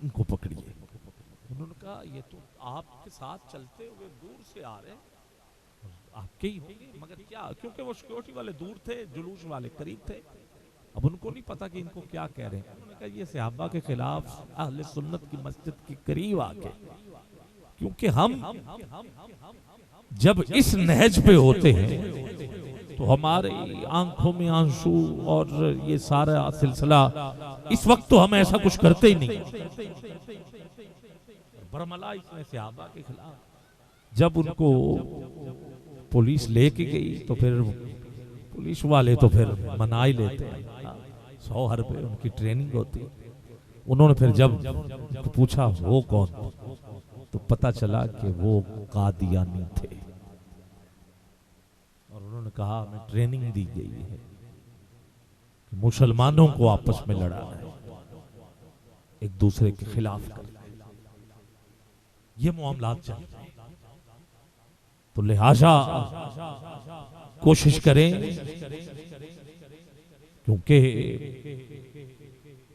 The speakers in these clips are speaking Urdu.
ان کو پکڑیے۔ انہوں نے کہا یہ تو آپ کے ساتھ چلتے ہوئے دور سے آ رہے ہیں، آپ کے ہی ہوں گے، مگر کیا؟ کیونکہ وہ سیکورٹی والے دور تھے، جلوس والے قریب تھے، اب ان کو نہیں پتا کہ ان کو کیا کہہ رہے ہیں۔ انہوں نے کہا یہ صحابہ کے خلاف اہل سنت کی مسجد کے قریب آ کے، کیونکہ ہم جب اس نہج پہ ہوتے ہیں تو ہماری آنکھوں میں آنسو اور یہ سارا سلسلہ، اس وقت تو ہم ایسا کچھ کرتے ہی نہیں۔ برملا اس نے صحابہ کے خلاف، جب ان کو پولیس لے کے گئی تو پھر پولیس والے تو پھر منا ہی لیتے ہیں، 100 حربے ان کی ٹریننگ ہوتی ہے۔ انہوں نے پھر جب پوچھا وہ کون، تو پتا چلا کہ وہ قادیانی تھے، اور انہوں نے کہا ہمیں ٹریننگ دی گئی ہے کہ مسلمانوں کو آپس میں لڑانا ہے، ایک دوسرے کے خلاف کرنا ہے، یہ معاملات چلتے ہیں۔ تو لہذا کوشش کریں، کیونکہ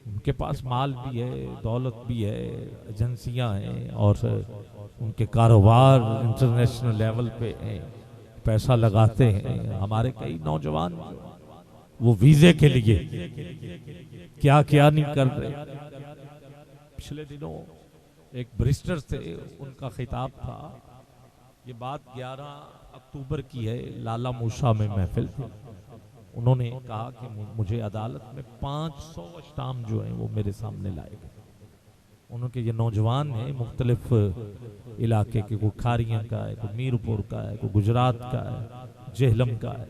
ان کے پاس مال بھی ہے، دولت بھی ہے، ایجنسیاں ہیں، اور ان کے کاروبار انٹرنیشنل لیول پہ ہیں، پیسہ لگاتے ہیں۔ ہمارے کئی نوجوان وہ ویزے کے لیے کیا کیا نہیں کر رہے۔ پچھلے دنوں ایک بریسٹر تھے، ان کا خطاب تھا، یہ بات 11 اکتوبر کی ہے، لالا موسیٰ میں محفل تھی۔ انہوں نے کہا کہ مجھے عدالت میں 500 اسٹامپ جو ہیں وہ میرے سامنے لائے گئے۔ انہوں کے یہ نوجوان ہیں، مختلف علاقے کے، کوئی کھاریاں کا ہے، کوئی میرپور کا ہے، کوئی گجرات کا ہے، جہلم کا ہے،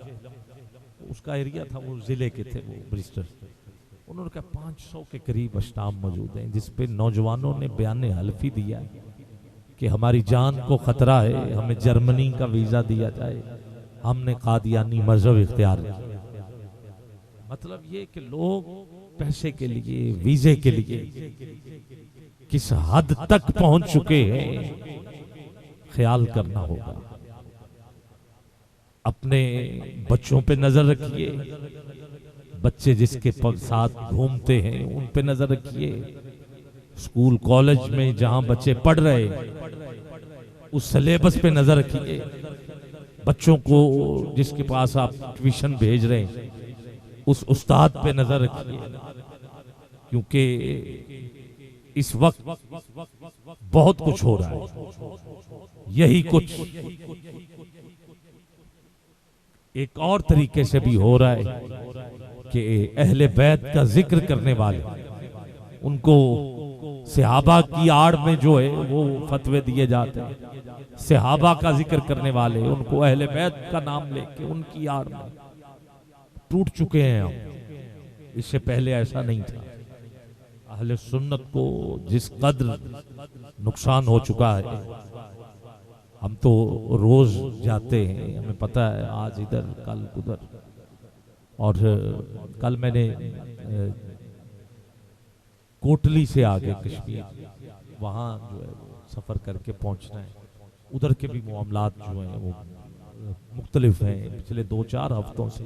اس کا ایریا تھا، وہ ضلع کے تھے وہ بریسٹر۔ انہوں نے کہا 500 کے قریب اسٹامپ موجود ہیں، جس پہ نوجوانوں نے بیان حلفی دیا ہے کہ ہماری جان کو خطرہ ہے، ہمیں جرمنی کا ویزا دیا جائے، ہم نے قادیانی مذہب اختیار کیا۔ مطلب یہ کہ لوگ پیسے کے لیے، ویزے کے لیے کس حد تک پہنچ چکے ہیں، خیال کرنا ہوگا۔ اپنے بچوں پہ نظر رکھیے، بچے جس کے ساتھ گھومتے ہیں ان پہ نظر رکھیے، اسکول کالج میں جہاں بچے پڑھ رہے اس سلیبس پہ نظر رکھیے، بچوں کو جس کے پاس آپ ٹیوشن بھیج رہے ہیں اس استاد پہ نظر رکھیے، کیونکہ اس وقت بہت کچھ ہو رہا ہے۔ یہی کچھ ایک اور طریقے سے بھی ہو رہا ہے کہ اہل بیت کا ذکر کرنے والے، ان کو صحابہ کی آڑ میں جو ہے وہ فتوے دیے جاتے ہیں، صحابہ کا ذکر کرنے والے ان کو اہل بیت کا نام لے کے ان کی آڑ میں ٹوٹ چکے ہیں ہم۔ اس سے پہلے ایسا نہیں تھا۔ اہل سنت کو جس قدر نقصان ہو چکا ہے، ہم تو روز جاتے ہیں، ہمیں پتہ ہے، آج ادھر کل ادھر، اور کل میں نے کوٹلی سے آگے کشمیر، وہاں جو ہے وہ سفر کر کے پہنچنا ہے، ادھر کے بھی معاملات جو ہیں وہ مختلف ہیں۔ پچھلے 2-4 ہفتوں سے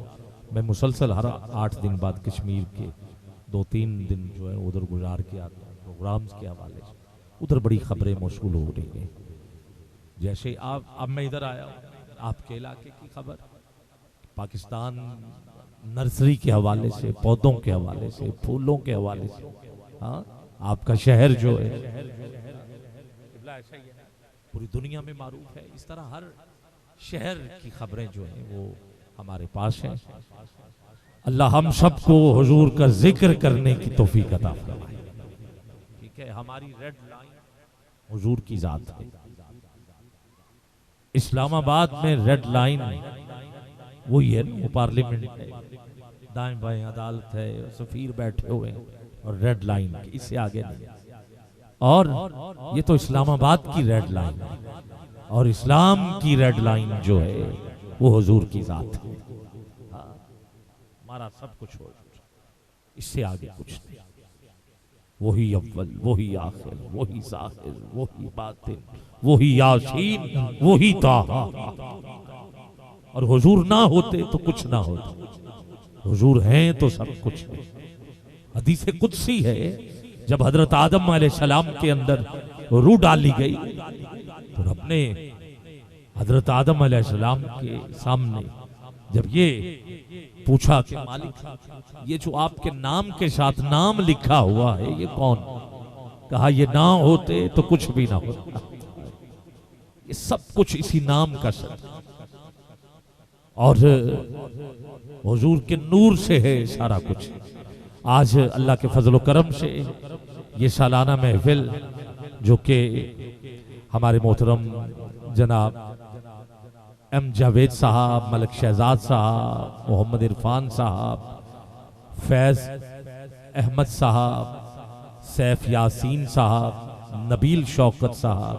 میں مسلسل ہر 8 دن بعد کشمیر کے 2-3 دن جو ہے ادھر گزار کے آتا ہوں، پروگرامز کے حوالے سے ادھر بڑی خبریں موصول ہو رہی ہیں۔ جیسے اب میں ادھر آیا ہوں، آپ کے علاقے کی خبر، پاکستان نرسری کے حوالے سے، پودوں کے حوالے سے، پھولوں کے حوالے سے، ہاں آپ کا شہر جو ہے پوری دنیا میں معروف ہے۔ اس طرح ہر شہر کی خبریں جو ہیں وہ ہمارے پاس ہیں۔ اللہ ہم سب کو حضور کا ذکر کرنے کی توفیق عطا فرمائے۔ ٹھیک ہے، ہماری ریڈ لائن حضور کی ذات ہے۔ اسلام آباد میں ریڈ لائن وہی ہے، وہ پارلیمنٹ ہے، دائیں بائیں عدالت ہے، سفیر بیٹھے ہوئے ہیں، اور ریڈ لائن اس سے آگے نہیں۔ اور یہ تو اسلام آباد کی ریڈ لائن ہے، اور اسلام کی ریڈ لائن جو ہے وہ حضور کی ذات ہے۔ ہمارا سب کچھ ہو، اس سے آگے کچھ نہیں۔ وہی اول، وہی آخر، وہی ظاہر، وہی باطن، وہی یاسین، وہی طٰہٰ۔ اور حضور نہ ہوتے تو کچھ نہ ہوتا، حضور ہیں تو سب کچھ ہے۔ حدیث قدسی ہے جب حضرت آدم علیہ السلام کے اندر روح ڈالی گئی تو رب نے حضرت آدم علیہ السلام کے سامنے جب یہ پوچھا کہ مالک یہ جو آپ کے نام کے ساتھ نام لکھا ہوا ہے یہ کون؟ کہا یہ نہ ہوتے تو کچھ بھی نہ ہوتا، یہ سب کچھ اسی نام کا سر، اور حضور کے نور سے ہے سارا کچھ۔ آج اللہ کے فضل و کرم سے یہ سالانہ محفل جو کہ ہمارے محترم جناب ایم جاوید صاحب، ملک شہزاد صاحب، محمد عرفان صاحب، فیض احمد صاحب، سیف یاسین صاحب، نبیل شوکت صاحب،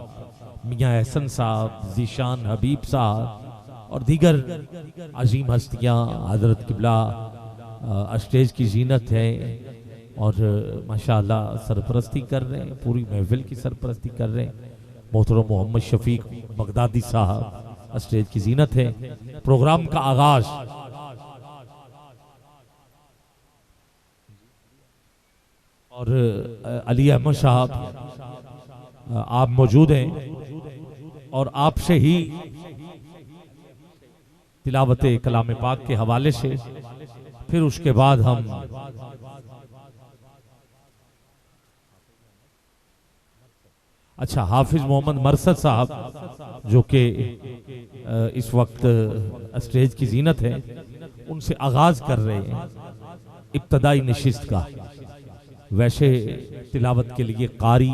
میاں احسن صاحب، ذیشان حبیب صاحب اور دیگر عظیم ہستیاں حضرت قبلہ اسٹیج کی زینت ہیں اور ماشاءاللہ سرپرستی کر رہے ہیں، پوری محفل کی سرپرستی کر رہے ہیں۔ محترم محمد شفیق بغدادی صاحب اسٹیج کی زینت ہے۔ پروگرام کا آغاز اور علی احمد صاحب آپ موجود ہیں اور آپ سے ہی تلاوت کلام پاک کے حوالے سے پھر اس کے بعد ہم اچھا حافظ محمد مرسد صاحب جو کہ اس وقت اسٹیج کی زینت ہے ان سے آغاز کر رہے ہیں ابتدائی نشست کا۔ ویسے تلاوت کے لیے قاری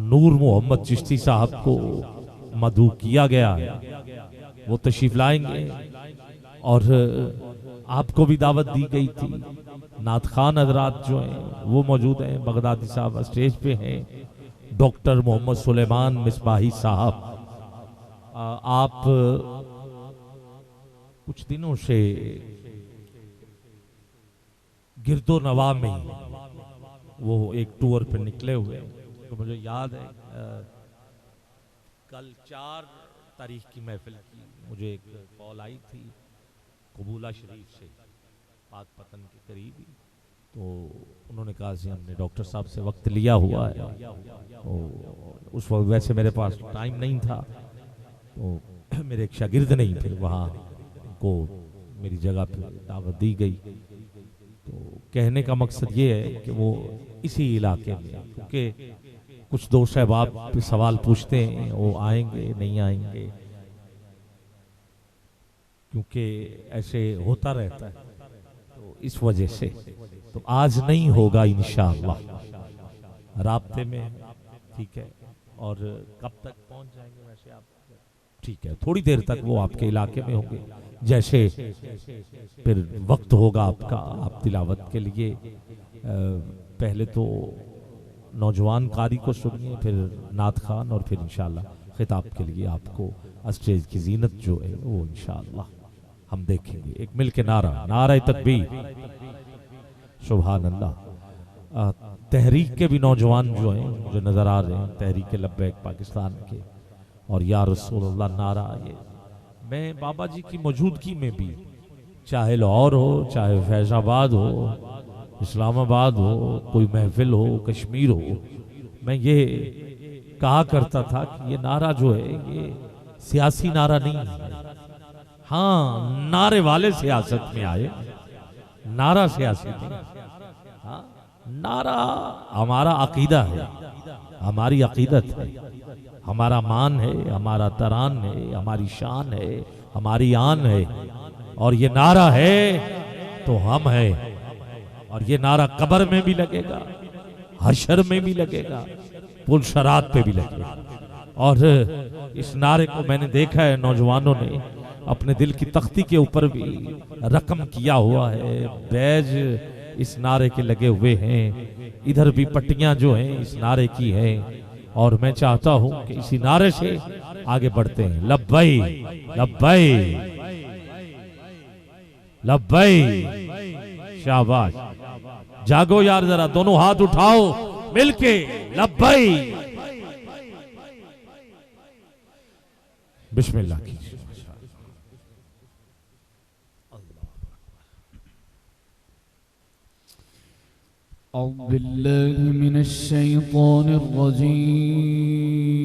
نور محمد چشتی صاحب کو مدعو کیا گیا ہے، وہ تشریف لائیں گے اور آپ کو بھی دعوت دی گئی تھی۔ نعت خان حضرات جو ہیں وہ موجود ہیں، بغدادی صاحب اسٹیج پہ ہیں، ڈاکٹر محمد سلیمان مصباحی صاحب آپ کچھ دنوں سے گرد و نواح میں وہ ایک ٹور پہ نکلے ہوئے ہیں۔ تو مجھے یاد ہے کل 4 تاریخ کی محفل کی مجھے ایک کال آئی تھی قبولہ شریف سے، پاک پتن کے قریب ہی، تو انہوں نے کہا کہ ہم نے ڈاکٹر صاحب سے وقت لیا ہوا ہے، تو اس وقت ویسے میرے پاس ٹائم نہیں تھا، تو میرے ایک شاگرد نہیں پھر وہاں کو میری جگہ پہ دعوت دی گئی۔ تو کہنے کا مقصد یہ ہے کہ وہ اسی علاقے میں، کیونکہ کچھ دوست احباب پہ سوال پوچھتے ہیں وہ آئیں گے نہیں آئیں گے، کیونکہ ایسے ہوتا رہتا ہے، تو اس وجہ سے تو آج نہیں ہوگا انشاءاللہ، رابطے میں ٹھیک ہے۔ اور کب تک پہنچ جائیں گے ویسے آپ؟ ٹھیک ہے، تھوڑی دیر تک وہ آپ کے علاقے میں ہوں گے، جیسے پھر وقت ہوگا آپ کا، آپ تلاوت کے لیے پہلے تو نوجوان قاری کو سنیے، پھر نعت خان، اور پھر انشاءاللہ خطاب کے لیے آپ کو اسٹیج کی زینت جو ہے وہ انشاءاللہ ہم دیکھیں گے۔ ایک مل کے نعرہ تکبیر، سبحان اللہ۔ تحریک کے بھی نوجوان جو ہیں جو نظر آ رہے ہیں، تحریک لبیک پاکستان کے، اور یا رسول اللہ نعرہ، یہ میں بابا جی کی موجودگی میں بھی، چاہے لاہور ہو، چاہے فیض آباد ہو، اسلام آباد ہو، کوئی محفل ہو، کشمیر ہو، میں یہ کہا کرتا تھا کہ یہ نعرہ جو ہے یہ سیاسی نعرہ نہیں ہے۔ ہاں نعرے والے سیاست میں آئے، نعرہ سیاسی نہیں، ہاں نعرہ ہمارا عقیدہ ہے، ہماری عقیدت ہے، ہمارا مان ہے، ہمارا تران ہے، ہماری شان ہے، ہماری آن ہے، اور یہ نعرہ ہے تو ہم ہیں، اور یہ نعرہ قبر میں بھی لگے گا، حشر میں بھی لگے گا، پل صراط پہ بھی لگے گا۔ اور اس نعرے کو میں نے دیکھا ہے نوجوانوں نے اپنے دل کی تختی کے اوپر بھی رقم کیا ہوا ہے، بیج اس نعرے کے لگے ہوئے ہیں، ادھر بھی پٹیاں جو ہیں اس نعرے کی ہیں، اور میں چاہتا ہوں کہ اسی نعرے سے آگے بڑھتے ہیں۔ لبیک لبیک لبیک، شاباش، جاگو یار، ذرا دونوں ہاتھ اٹھاؤ مل کے، لبیک، بسم اللہ کیجئے۔ أعوذ بالله من الشيطان الرجيم